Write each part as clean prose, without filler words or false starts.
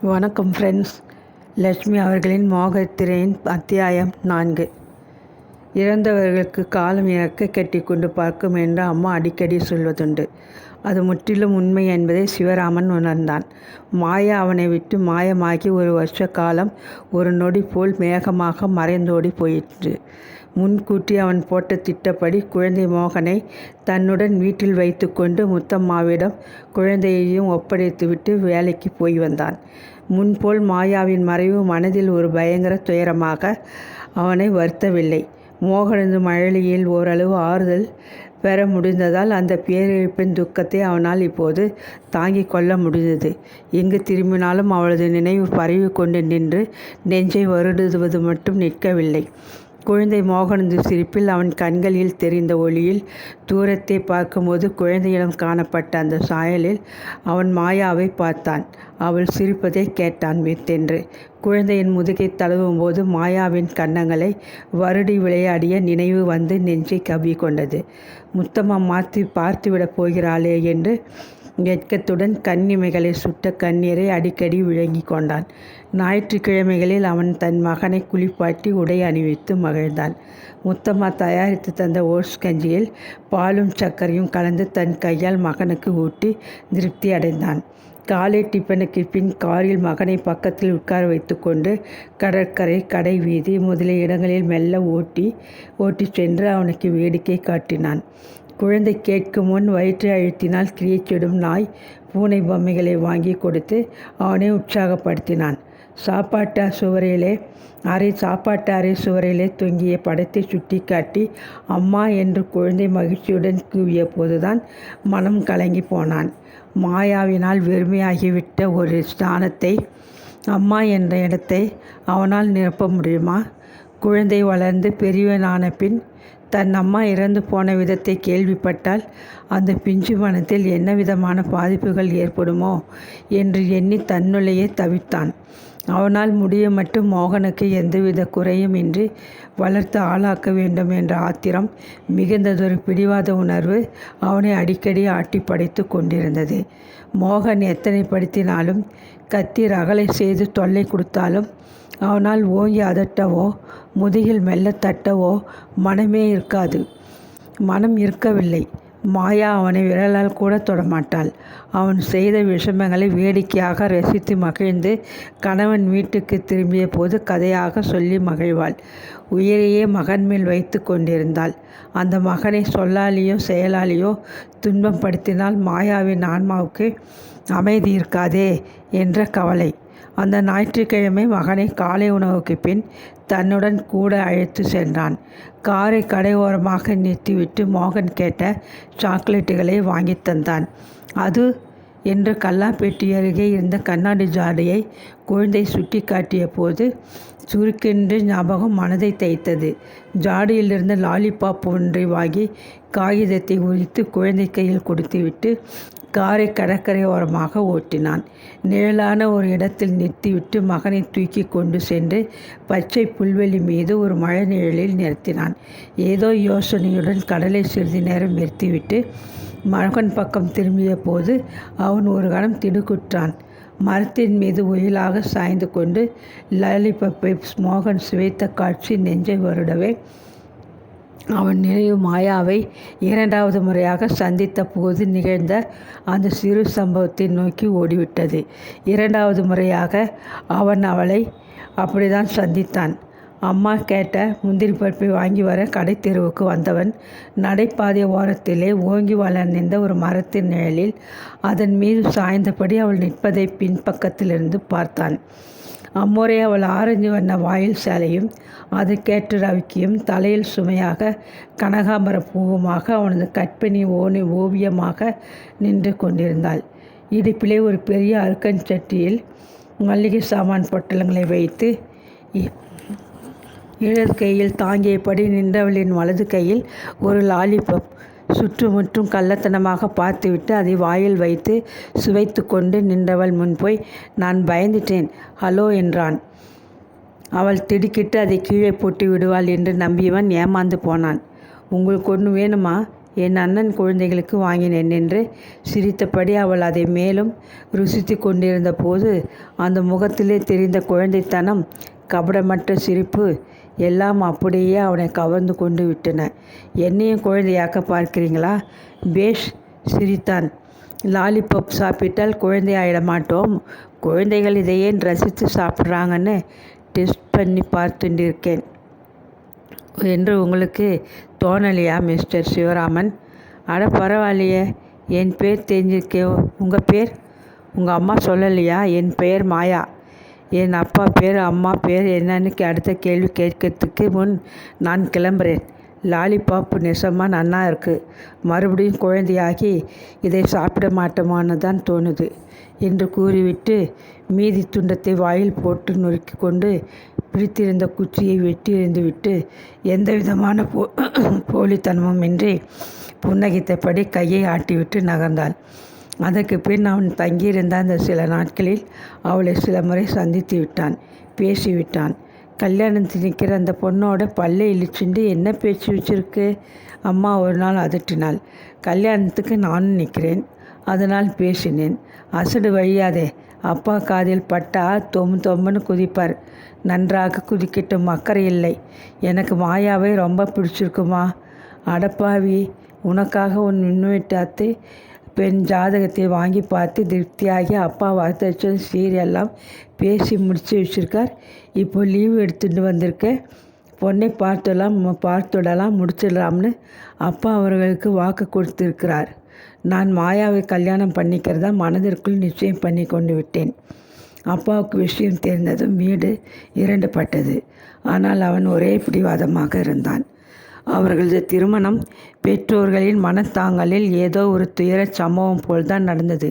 வணக்கம் ஃப்ரெண்ட்ஸ். லட்சுமி அவர்களின் மோகத்திரையின் அத்தியாயம் 4. இறந்தவர்களுக்கு காலம் இறக்க கட்டி கொண்டு பார்க்கும் என்று அம்மா அடிக்கடி சொல்வதுண்டு. அது முற்றிலும் உண்மை என்பதை சிவராமன் உணர்ந்தான். மாயா அவனை விட்டு மாயமாகி ஒரு வருஷ காலம் ஒரு நொடி போல் மேகமாக மறைந்தோடி போயிற்று. முன்கூட்டி அவன் போட்ட திட்டப்படி குழந்தை மோகனை தன்னுடன் வீட்டில் வைத்து கொண்டு முத்தம்மாவிடம் குழந்தையையும் ஒப்படைத்துவிட்டு வேலைக்கு போய் வந்தான். முன்போல் மாயாவின் மறைவு மனதில் ஒரு பயங்கர துயரமாக அவனை வருத்தவில்லை. மோகனது மழலையில் ஓரளவு ஆறுதல் பெற முடிந்ததால் அந்த பேரிழப்பின் துக்கத்தை அவனால் இப்போது தாங்கிக் கொள்ள முடிந்தது. எங்கு திரும்பினாலும் அவளது நினைவு பரவி கொண்டு நின்று நெஞ்சை வருடுவது மட்டும் நிற்கவில்லை. குழந்தை மோகனது சிரிப்பில் அவன் கண்களில் தெரிந்த ஒளியில் தூரத்தை பார்க்கும்போது குழந்தையிடம் காணப்பட்ட அந்த சாயலில் அவன் மாயாவை பார்த்தான். அவள் சிரிப்பதை கேட்டான் வித்தென்று. குழந்தையின் முதுகை தழுவும் போது மாயாவின் கன்னங்களை வருடி விளையாடிய நினைவு வந்து நெஞ்சை கவ்விக்கொண்டது. முத்தம்மா மாற்றி பார்த்துவிடப் போகிறாளே என்று வெட்கத்துடன் கண்ணிமைகளை சுட்ட கண்ணீரை அடிக்கடி விழுங்கி கொண்டான். ஞாயிற்றுக்கிழமைகளில் அவன் தன் மகனை குளிப்பாட்டி உடை அணிவித்து மகிழ்ந்தான். முத்தம்மா தயாரித்து தந்த ஓட்ஸ் கஞ்சியில் பாலும் சர்க்கரையும் கலந்து தன் கையால் மகனுக்கு ஊட்டி திருப்தி அடைந்தான். காலை டிஃபனுக்கு பின் காரில் மகனை பக்கத்தில் உட்கார வைத்து கொண்டு கடற்கரை, கடை வீதி முதலிய இடங்களில் மெல்ல ஓட்டி சென்று அவனுக்கு வேடிக்கை காட்டினான். குழந்தை கேட்கும் முன் வயிற்றை அழுத்தினால் கிரியச்சிடும் நாய், பூனை பொம்மைகளை வாங்கி கொடுத்து அவனை உற்சாகப்படுத்தினான். சாப்பாட்டு அறை சுவரிலே தொங்கிய படத்தை சுட்டி காட்டி அம்மா என்று குழந்தை மகிழ்ச்சியுடன் கூவிய போதுதான் மனம் கலங்கி போனான். மாயாவினால் வெறுமையாகிவிட்ட ஒரு ஸ்தானத்தை, அம்மா என்ற இடத்தை அவனால் நிரப்ப முடியுமா? குழந்தை வளர்ந்து பெரியவனான பின் தன் அம்மா இறந்து போன விதத்தை கேள்விப்பட்டால் அந்த பிஞ்சு மனத்தில் என்ன விதமான பாதிப்புகள் ஏற்படுமோ என்று எண்ணி தன்னுள்ளேயே தவித்தான். அவனால் முடிய மட்டும் மோகனுக்கு எந்தவித குறையும் இன்றி வளர்த்து ஆளாக்க வேண்டும் என்ற ஆத்திரம் மிகுந்ததொரு பிடிவாத உணர்வு அவனை அடிக்கடி ஆட்டி படைத்து கொண்டிருந்தது. மோகன் எத்தனை படுத்தினாலும் கத்தி ரகளை செய்து தொல்லை கொடுத்தாலும் அவனால் ஓங்கி அதட்டவோ முதுகில் மெல்ல தட்டவோ மனம் இருக்கவில்லை. மாயா அவனை விரலால் கூட தொடமாட்டாள். அவன் செய்த விஷமங்களை வேடிக்கையாக ரசித்து மகிழ்ந்து கணவன் வீட்டுக்கு திரும்பிய போது கதையாக சொல்லி மகிழ்வாள். உயிரையே மகன் மேல் வைத்து கொண்டிருந்தாள். அந்த மகனை சொல்லாலேயோ செயலாலேயோ துன்பப்படுத்தினால் மாயாவின் ஆன்மாவுக்கு அமைதி இருக்காதே என்ற கவலை. அந்த ஞாயிற்றுக்கிழமை மகனை காலை உணவுக்கு பின் தன்னுடன் கூட அழைத்து சென்றான். காரை கடையோரமாக நிறுத்திவிட்டு மோகன் கேட்ட சாக்லேட்டுகளை வாங்கி தந்தான். அது என்று கல்லாப்பேட்டி அருகே இருந்த கண்ணாடி ஜாடியை குழந்தை சுட்டி காட்டிய போது சுருக்கென்று ஞாபகம் மனதை தைத்தது. ஜாடியிலிருந்து லாலிபாப் ஒன்றை வாங்கி காகிதத்தை உரித்து குழந்தை கையில் கொடுத்துவிட்டு காரை கடற்கரை ஓரமாக ஓட்டினான். நிழலான ஒரு இடத்தில் நிறுத்திவிட்டு மகனை தூக்கி கொண்டு சென்று பச்சை புல்வெளி மீது ஒரு மழை நிழலில் நிறுத்தினான். ஏதோ யோசனையுடன் கடலை சிறிது நேரம் நிறுத்திவிட்டு மகன் பக்கம் திரும்பிய போது அவன் ஒரு கணம் திடுக்குற்றான். மரத்தின் மீது ஒயிலாக சாய்ந்து கொண்டு லாலிபப்பை மோகன் சுவைத்த காட்சி நெஞ்சை வருடவே அவன் நினைவு மாயாவை இரண்டாவது முறையாக சந்தித்த போது நிகழ்ந்த அந்த சிறு சம்பவத்தை நோக்கி ஓடிவிட்டது. இரண்டாவது முறையாக அவன் அவளை அப்படிதான் சந்தித்தான். அம்மா கேட்ட முந்திரி பருப்பை வாங்கி வர கடை தெருவுக்கு வந்தவன் நடைபாதை ஓரத்திலே ஓங்கி வளர்ந்த ஒரு மரத்தின் நிழலில் அதன் மீது சாய்ந்தபடி அவள் நிற்பதை பின்பக்கத்திலிருந்து பார்த்தான். அம்முறை அவள் ஆரஞ்சு வண்ண வாயில் சேலையும் அதற்கேற்ற ரவிக்கியும் தலையில் சுமையாக கனகாம்பர பூவுமாக அவனது கற்பிணி ஓவியமாக நின்று கொண்டிருந்தாள். இடுப்பிலே ஒரு பெரிய அருக்கன் சட்டியில் மல்லிகை சாமான் பொட்டலங்களை வைத்து இடது கையில் தாங்கியபடி நின்றவளின் வலது கையில் ஒரு லாலிபப். சுற்றுமுற்றும் கள்ளத்தனமாக பார்த்துவிட்டு அதை வாயில் வைத்து சுவைத்து கொண்டு நின்றவள் முன் போய், நான் பயந்துட்டேன், ஹலோ என்றான். அவள் திடுக்கிட்டு அதை கீழே போட்டு விடுவாள் என்று நம்பியவன் ஏமாந்து போனான். உங்களுக்கு ஒன்று வேணுமா என் அண்ணன் குழந்தைகளுக்கு வாங்கினேன் என்று சிரித்தபடி அவள் அதை மேலும் ருசித்து கொண்டிருந்த போது அந்த முகத்திலே தெரிந்த குழந்தைத்தனம், கபடமற்ற சிரிப்பு எல்லாம் அப்படியே அவனை கவர்ந்து கொண்டு விட்டன. என்னையும் குழந்தையாக்க பார்க்கிறீங்களா? பேஷ் சிரித்தான். லாலிபப் சாப்பிட்டால் குழந்தை ஆயிட மாட்டோம். குழந்தைகள் இதை ஏன் ரசித்து சாப்பிட்றாங்கன்னு டெஸ்ட் பண்ணி பார்த்துட்டிருக்கேன் என்று உங்களுக்கு தோணலையா மிஸ்டர் சிவராமன்? அட பரவாயில்லையே, என் பேர் தெரிஞ்சிருக்கே. உங்கள் பேர்? உங்கள் அம்மா சொல்லலையா? என் பெயர் மாயா. என் அப்பா பேர் அம்மா பேர் என்னன்னு அடுத்த கேள்வி கேட்கறதுக்கு முன் நான் கிளம்புறேன். லாலிபாப் நெசமாக நன்னா இருக்குது. மறுபடியும் குழந்தையாகி இதை சாப்பிட மாட்டோமான்னு தான் தோணுது என்று கூறிவிட்டு மீதி துண்டத்தை வாயில் போட்டு நொறுக்கி கொண்டு பிடித்திருந்த குச்சியை வெட்டி எறிந்துவிட்டு எந்த விதமான போலித்தனமும் இன்றி புன்னகைத்தபடி கையை ஆட்டிவிட்டு நகர்ந்தாள். அதற்கு பின் அவன் தங்கியிருந்த அந்த சில நாட்களில் அவளை சில முறை சந்தித்து விட்டான், பேசிவிட்டான். கல்யாணத்தில் நிற்கிற அந்த பொண்ணோட பல்லை இழிச்சுண்டு என்ன பேச்சு வச்சிருக்கு? அம்மா ஒரு நாள் அதட்டினாள். கல்யாணத்துக்கு நானும் நிற்கிறேன், அதனால் பேசினேன். அசடு வழியாதே. அப்பா காதில் பட்டா தொம்முன்னு குதிப்பார். நன்றாக குதிக்கட்டும், அக்கறை இல்லை. எனக்கு மாயாவை ரொம்ப பிடிச்சிருக்குமா? அடப்பாவி, உனக்காக உன் மின்வெட்டாத்து பெண் ஜாதகத்தை வாங்கி பார்த்து திருப்தியாகி அப்பா வரதட்சணை சீரெல்லாம் பேசி முடித்து வச்சுருக்கார். இப்போ லீவு எடுத்துகிட்டு வந்திருக்க. பொண்ணை பார்த்துடலாம் முடிச்சிடலாம்னு அப்பா அவர்களுக்கு வாக்கு கொடுத்துருக்கிறார். நான் மாயாவை கல்யாணம் பண்ணிக்கிறதா மனதிற்குள் நிச்சயம் பண்ணி கொண்டு விட்டேன். அப்பாவுக்கு விஷயம் தெரிந்ததும் வீடு இரண்டுபட்டது. ஆனால் அவன் ஒரே பிடிவாதமாக இருந்தான். அவர்களது திருமணம் பெற்றோர்களின் மனத்தாங்கலில் ஏதோ ஒரு துயரச் சம்பவம் போல்தான் நடந்தது.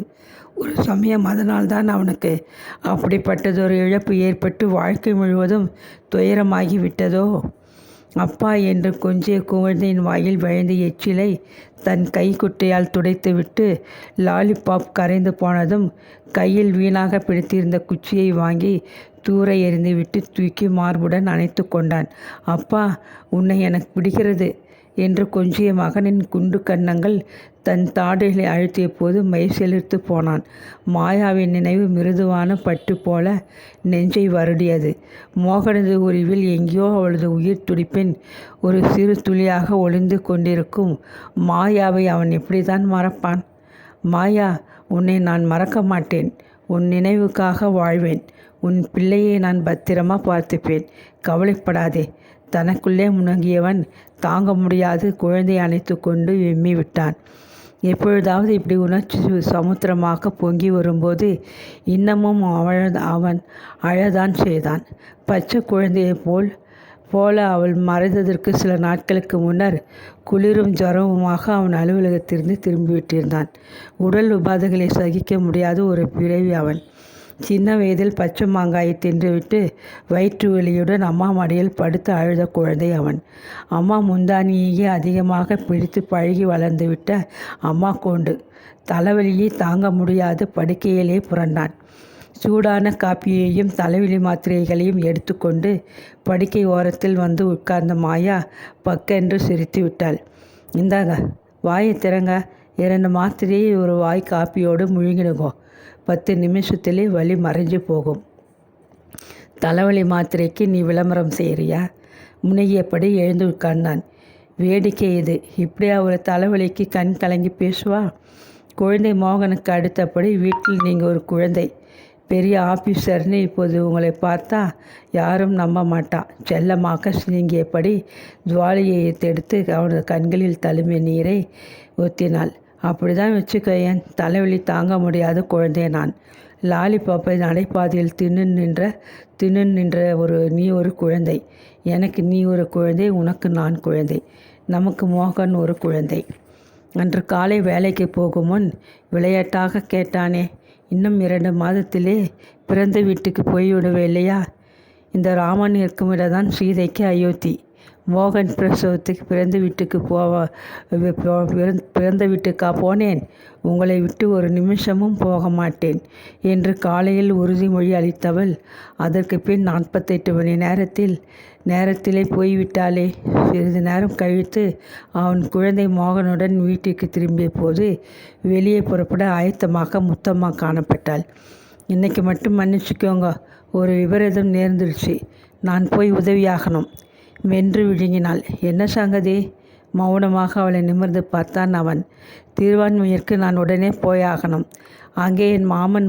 ஒரு சமயம் அதனால்தான் அவனுக்கு அப்படிப்பட்டதொரு இழப்பு ஏற்பட்டு வாழ்க்கை முழுவதும் துயரமாகி விட்டதோ? அப்பா என்று கொஞ்சிய குழந்தையின் வாயில் வழிந்த எச்சிலை தன் கைக்குட்டையால் துடைத்துவிட்டு லாலிபாப் கரைந்து போனதும் கையில் வீணாக பிடித்திருந்த குச்சியை வாங்கி தூர எறிந்துவிட்டு தூக்கி மார்புடன் அணைத்து கொண்டான். அப்பா, உன்னை எனக்கு பிடிக்கிறது என்று கொஞ்சிய மகனின் குண்டு கன்னங்கள் தன் தாடைகளை அழுத்திய போது மெய் செலுத்து போனான். மாயாவின் நினைவு மிருதுவான பட்டு போல நெஞ்சை வருடியது. மோகனது உருவில் எங்கேயோ அவளது உயிர் துடிப்பின் ஒரு சிறு துளியாக ஒளிந்து கொண்டிருக்கும் மாயாவை அவன் எப்படிதான் மறப்பான்? மாயா, உன்னை நான் மறக்க மாட்டேன். உன் நினைவுக்காக வாழ்வேன். உன் பிள்ளையை நான் பத்திரமா பார்த்துப்பேன். கவலைப்படாதே. தனக்குள்ளே முணங்கியவன் தாங்க முடியாது குழந்தை அணைத்து கொண்டு வெம்மி விட்டான். எப்பொழுதாவது இப்படி உணர்ச்சி சமுத்திரமாக பொங்கி வரும்போது இன்னமும் அவன் அழதான் செய்தான். பச்சை குழந்தையைப் போல அவள் மறைந்ததற்கு சில நாட்களுக்கு முன்னர் குளிரும் ஜுரமுமாக அவன் அலுவலகத்திலிருந்து திரும்பிவிட்டிருந்தான். உடல் உபாதைகளை சகிக்க முடியாத ஒரு பிறவி அவன். சின்ன வயதில் பச்சை மாங்காயை தின்றுவிட்டு வயிற்று வலியுடன் அம்மா மடியில் படுத்து அழுத குழந்தை அவன். அம்மா முந்தானியே அதிகமாக பிடித்து பழகி வளர்ந்துவிட்ட அம்மா கோண்டு. தலைவலியை தாங்க முடியாது படுக்கையிலே புரண்டான். சூடான காப்பியையும் தலைவலி மாத்திரைகளையும் எடுத்துக்கொண்டு படுக்கை ஓரத்தில் வந்து உட்கார்ந்த மாயா பக்கென்று சிரித்து விட்டாள். இந்தாங்க, வாயை திறங்க. 2 மாத்திரையை ஒரு வாய் காப்பியோடு முழுங்கிடுங்கோ. 10 நிமிஷத்திலே வலி மறைஞ்சு போகும். தலைவலி மாத்திரைக்கு நீ விளம்பரம் செய்கிறியா? முனகியபடி எழுந்து உட்கார்ந்தான். வேடிக்கை இது. இப்படியா ஒரு தலைவலிக்கு கண் கலங்கி பேசுவா? குழந்தை மோகனுக்கு அடுத்தபடி வீட்டில் நீங்கள் ஒரு குழந்தை. பெரிய ஆஃபீஸர்னு இப்போது உங்களை பார்த்தா யாரும் நம்ப மாட்டான். செல்லமாக சினுங்கியபடி ஜுவாலியை எடுத்து அவனது கண்களில் தழும்பிய நீரை ஊற்றினாள். அப்படிதான் வச்சுக்கையன். தலைவலி தாங்க முடியாத குழந்தை நான். லாலிபாப்பை நடைபாதையில் தின்னு நின்ற நீ ஒரு குழந்தை. எனக்கு நீ ஒரு குழந்தை, உனக்கு நான் குழந்தை, நமக்கு மோகன் ஒரு குழந்தை. அன்று காலை வேலைக்கு போகும் முன் விளையாட்டாக கேட்டானே, இன்னும் 2 மாதத்திலே பிறந்த வீட்டுக்கு போய்விடுவே இல்லையா? இந்த ராமன் இருக்கும் இடம்தான் சீதைக்கு அயோத்தி. மோகன் பிரசவத்துக்கு பிறந்த வீட்டுக்கு பிறந்த வீட்டுக்கா போனேன், உங்களை விட்டு ஒரு நிமிஷமும் போக மாட்டேன் என்று காலையில் உறுதிமொழி அளித்தவள் அதற்கு பின் 48 மணி நேரத்திலே போய்விட்டாளே. சிறிது நேரம் கழித்து அவன் குழந்தை மோகனுடன் வீட்டிற்கு திரும்பிய போது வெளியே புறப்பட ஆயத்தமாக முத்தம்மா காணப்பட்டாள். இன்னைக்கு மட்டும் மன்னிச்சுக்கோங்க, ஒரு விபரீதம் நேர்ந்துருச்சு, நான் போய் உதவியாகணும் வென்று விழுங்கினாள். என்ன சங்கதி? மௌனமாக அவளை நிமிர்ந்து பார்த்தான் அவன். திருவான்மையிற்கு நான் உடனே போயாகணும். அங்கே என் மாமன்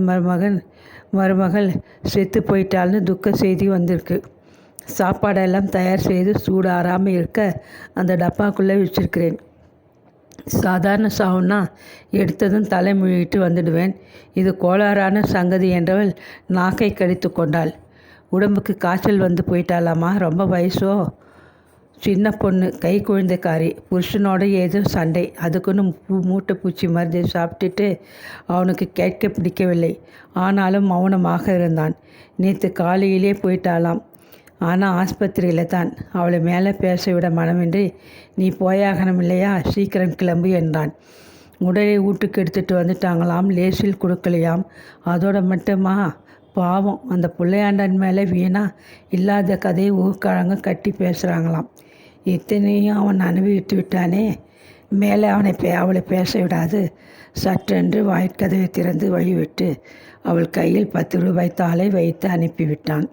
மருமகள் செத்து போயிட்டாள்னு துக்க செய்தி வந்திருக்கு. சாப்பாடெல்லாம் தயார் செய்து சூடாறாமல் இருக்க அந்த டப்பாக்குள்ளே வச்சிருக்கிறேன். சாதாரண சாவுன்னா எடுத்ததும் தலை முழுகிட்டு வந்துடுவேன். இது கோளாறான சங்கதி என்றவள் நாக்கை கடித்து கொண்டாள். உடம்புக்கு காய்ச்சல் வந்து போயிட்டாலாமா? ரொம்ப வயசோ? சின்ன பொண்ணு, கை குழந்தைக்காரி, புருஷனோட ஏதோ சண்டை, அதுக்குன்னு மூட்டை பூச்சி மருந்தை சாப்பிட்டுட்டு அவனுக்கு கேட்க பிடிக்கவில்லை. ஆனாலும் மௌனமாக இருந்தான். நேற்று காலையிலே போயிட்டாலாம். ஆனால் ஆஸ்பத்திரியில் தான். அவளை மேலே பேசவிட மனமின்றி, நீ போயாகணும் இல்லையா, சீக்கிரம் கிளம்பு என்றான். உடலை வீட்டுக்கு எடுத்துகிட்டு வந்துட்டாங்களாம், லேசில் கொடுக்கலையாம். அதோட மட்டுமா? பாவம், அந்த பிள்ளையாண்டன் மேலே வீணா இல்லாத கதையை ஊர்க்காரங்க கட்டி பேசுகிறாங்களாம். இத்தனையும் அவன் அனுபவித்து விட்டானே, மேலே அவளை பேச விடாது. சற்றென்று வாய்க்கதவை திறந்து வழிவிட்டு அவள் கையில் 10 ரூபாய் தாளை வைத்து அனுப்பிவிட்டான்.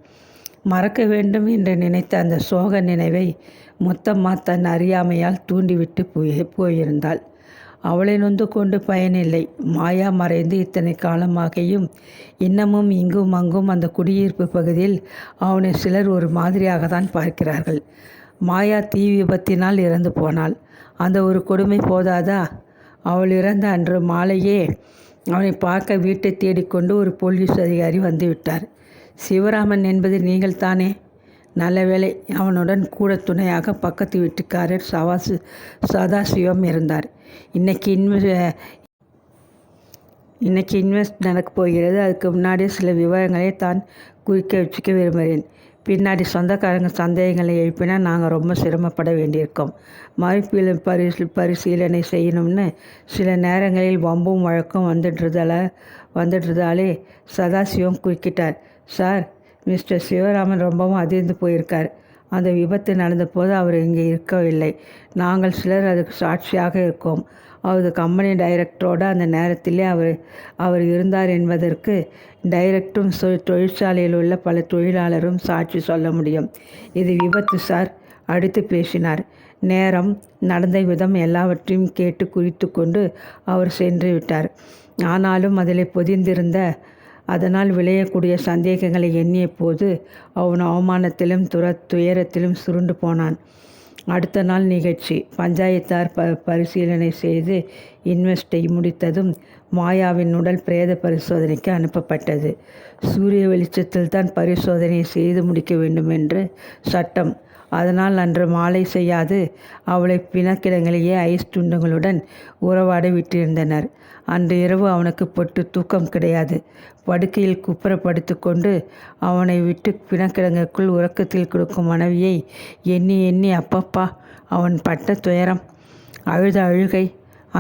மறக்க வேண்டும் என்று நினைத்த அந்த சோக நினைவை முத்தம்மா தன் அறியாமையால் தூண்டிவிட்டு போயிருந்தாள். அவளை நொந்து கொண்டு பயனில்லை. மாயா மறைந்து இத்தனை காலமாகியும் இன்னமும் இங்கும் அங்கும் அந்த குடியிருப்பு பகுதியில் அவனை சிலர் ஒரு மாதிரியாகத்தான் பார்க்கிறார்கள். மாயா தீ விபத்தினால் இறந்து போனாள். அந்த ஒரு கொடுமை போதாதா? அவள் இறந்த அன்று மாலையே அவனை பார்க்க வீட்டை தேடிக்கொண்டு ஒரு போலீஸ் அதிகாரி வந்துவிட்டார். சிவராமன் என்பது நீங்கள் தானே? நல்ல வேளை, அவனுடன் கூட துணையாக பக்கத்து வீட்டுக்காரர் சதாசிவம் இருந்தார். இன்னைக்கு இன்வெஸ்ட் நடக்கப் போகிறது. அதுக்கு முன்னாடியே சில விவரங்களை தான் குறிக்க வச்சுக்க விரும்புகிறேன். பின்னாடி சொந்தக்காரங்க சந்தேகங்களை எழுப்பினா நாங்கள் ரொம்ப சிரமப்பட வேண்டியிருக்கோம். பரிசீலனை செய்யணும்னு சில நேரங்களில் வம்பும் வழக்கம் வந்துடுறதாலே சதாசிவம் குறுக்கிட்டார். சார், மிஸ்டர் சிவராமன் ரொம்பவும் அதிர்ந்து போயிருக்கார். அந்த விபத்து நடந்தபோது அவர் இங்கே இருக்கவில்லை. நாங்கள் சிலர் அதுக்கு சாட்சியாக இருக்கோம். அவரது கம்பெனி டைரக்டரோடு அந்த நேரத்திலே அவர் இருந்தார் என்பதற்கு டைரக்டரும் தொழிற்சாலையில் உள்ள பல தொழிலாளரும் சாட்சி சொல்ல முடியும். இது விபத்து சார். அடுத்து பேசினார். நேரம், நடந்த விதம் எல்லாவற்றையும் கேட்டு குறித்து கொண்டு அவர் சென்று விட்டார். ஆனாலும் அதில் பொதிந்திருந்த அதனால் விளையக்கூடிய சந்தேகங்களை எண்ணிய போது அவன் அவமானத்திலும் துயரத்திலும் சுருண்டு போனான். அடுத்த நாள் நிகழ்ச்சி. பஞ்சாயத்தார் பரிசீலனை செய்து இன்வெஸ்டை முடித்ததும் மாயாவின் உடல் பிரேத பரிசோதனைக்கு அனுப்பப்பட்டது. சூரிய வெளிச்சத்தில் தான் பரிசோதனை செய்து முடிக்க வேண்டும் என்று சட்டம். அதனால் அன்று மாலை செய்யாது அவளை பிணக்கிடங்களிலேயே ஐஸ் துண்டுகளுடன் உறவாட விட்டிருந்தனர். அன்று இரவு அவனுக்கு பொட்டு தூக்கம் கிடையாது. படுக்கையில் குப்புறப்படுத்து கொண்டு அவனை விட்டு பிணக்கிடங்குக்குள் உறக்கத்தில் கொடுக்கும் மனைவியை எண்ணி எண்ணி அப்பப்பா அவன் பட்ட துயரம், அழுத அழுகை.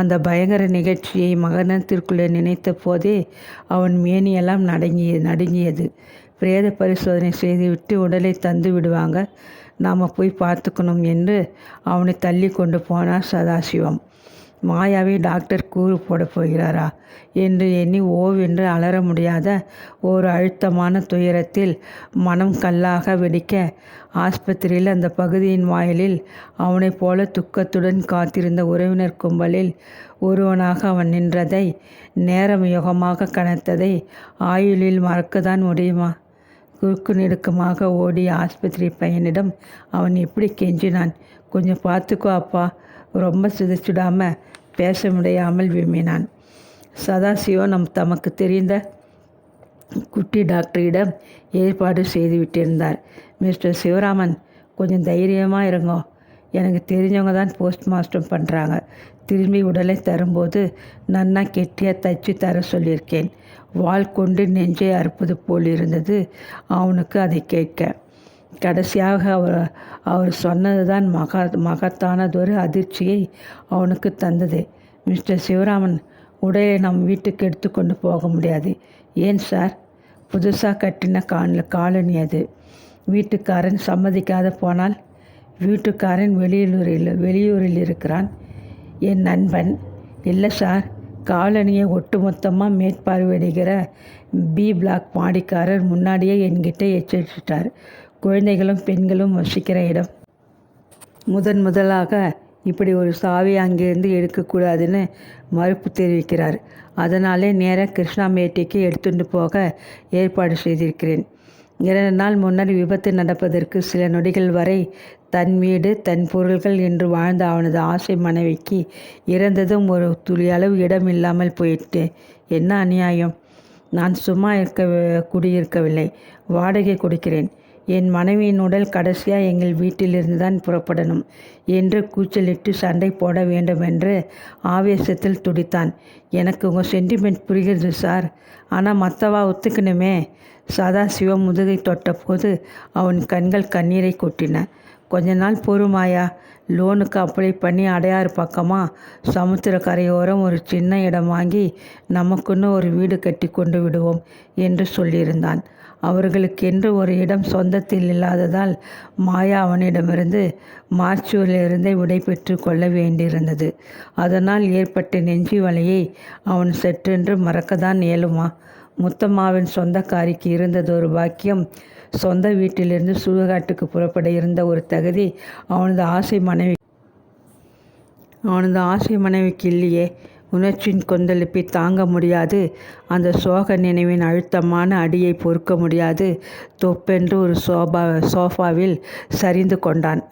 அந்த பயங்கர நிகழ்ச்சியை மகனத்திற்குள்ளே நினைத்த போதே அவன் மேனியெல்லாம் நடுங்கியது. பிரேத பரிசோதனை செய்துவிட்டு உடலை தந்து விடுவாங்க, நாம் போய் பார்த்துக்கணும் என்று அவனை தள்ளி கொண்டு போனார் சதாசிவம். மாயாவை டாக்டர் கூறு போட போகிறாரா என்று எண்ணி ஓவென்று அலற முடியாத ஒரு அழுத்தமான துயரத்தில் மனம் கல்லாக வெடிக்க ஆஸ்பத்திரியில் அந்த பகுதியின் வாயிலில் அவனைப் போல துக்கத்துடன் காத்திருந்த உறவினர் கும்பலில் ஒருவனாக அவன் நின்றதை, நேரம் யுகமாக கனத்ததை ஆயுளில் மறக்கத்தான் முடியுமா? குறுக்கு நெடுக்கமாக ஓடிய ஆஸ்பத்திரி பையனிடம் அவன் எப்படி கெஞ்சினான். கொஞ்சம் பார்த்துக்கோ அப்பா, ரொம்ப சிதைச்சுடாமல் பேச முடியாமல் விம்மினான். சதாசிவம் தமக்கு தெரிந்த குட்டி டாக்டரிடம் ஏற்பாடு செய்து விட்டிருந்தார். மிஸ்டர் சிவராமன், கொஞ்சம் தைரியமாக இருங்கோ. எனக்கு தெரிஞ்சவங்க தான் போஸ்ட் மாஸ்டர் பண்ணுறாங்க. திரும்பி உடலை தரும்போது நன்னா கெட்டியாக தச்சு தர சொல்லியிருக்கேன். வாள் கொண்டு நெஞ்சை அறுப்பது போல் இருந்தது அவனுக்கு அதை கேட்க. கடைசியாக அவர் சொன்னது தான் மகத்தானதொரு அதிர்ச்சியை அவனுக்கு தந்தது. மிஸ்டர் சிவராமன், உடலை நம் வீட்டுக்கு எடுத்துக்கொண்டு போக முடியாது. ஏன் சார்? புதுசாக கட்டின காலனி அது. வீட்டுக்காரன் சம்மதிக்காத போனால்? வீட்டுக்காரன் வெளியூரில் இருக்கிறான். என் நண்பன். இல்லை சார், காலனியை ஒட்டுமொத்தமாக மேற்பார்வையிடுகிற பி பிளாக் மாடிக்காரர் முன்னாடியே என்கிட்ட எச்சரித்தார். குழந்தைகளும் பெண்களும் வசிக்கிற இடம். முதலாக இப்படி ஒரு சாவி அங்கேருந்து எடுக்கக்கூடாதுன்னு மறுப்பு தெரிவிக்கிறார். அதனாலே நேராக கிருஷ்ணாமேட்டிக்கு எடுத்துட்டு போக ஏற்பாடு செய்திருக்கிறேன். 2 நாள் முன்னர் விபத்து நடப்பதற்கு சில நொடிகள் வரை தன் வீடு தன் பொருள்கள் என்று வாழ்ந்த அவனது ஆசை மனைவிக்கு இறந்ததும் ஒரு துளியளவு இடம் இல்லாமல் போயிட்டு. என்ன அநியாயம்! நான் சும்மா குடியிருக்கவில்லை, வாடகை கொடுக்கிறேன். என் மனைவியின் உடல் கடைசியாக எங்கள் வீட்டிலிருந்து தான் புறப்படணும் என்று கூச்சலிட்டு சண்டை போட வேண்டுமென்று ஆவேசத்தில் துடித்தான். எனக்கு உங்கள் சென்டிமெண்ட் புரிகிறது சார், ஆனால் மற்றவா ஒத்துக்கணுமே. சதாசிவம் முதுகை தொட்டபோது அவன் கண்கள் கண்ணீரை கொட்டின. கொஞ்ச நாள் பொறுமாயா, லோனுக்கு அப்ளை பண்ணி அடையாறு பக்கமாக சமுத்திர கரையோரம் ஒரு சின்ன இடம் வாங்கி நமக்குன்னு ஒரு வீடு கட்டி கொண்டு விடுவோம் என்று சொல்லியிருந்தான். அவர்களுக்கென்று ஒரு இடம் சொந்தத்தில் இல்லாததால் மாயா அவனிடமிருந்து மார்ச்சுவலிருந்தே விடை பெற்று கொள்ள வேண்டியிருந்தது. அதனால் ஏற்பட்ட நெஞ்சி வலியை அவன் சற்றென்று மறக்கத்தான் இயலுமா? முத்தம்மாவின் சொந்தக்காரிக்கு இருந்ததொரு பாக்கியம், சொந்த வீட்டிலிருந்து சுடுகாட்டுக்கு புறப்பட இருந்த ஒரு தகுதி அவனது ஆசை மனைவிக்கு இல்லையே. உணர்ச்சியின் கொந்தளிப்பை தாங்க முடியாது, அந்த சோக நினைவின் அழுத்தமான அடியை பொறுக்க முடியாது தொப்பென்று ஒரு சோஃபாவில் சரிந்து கொண்டான்.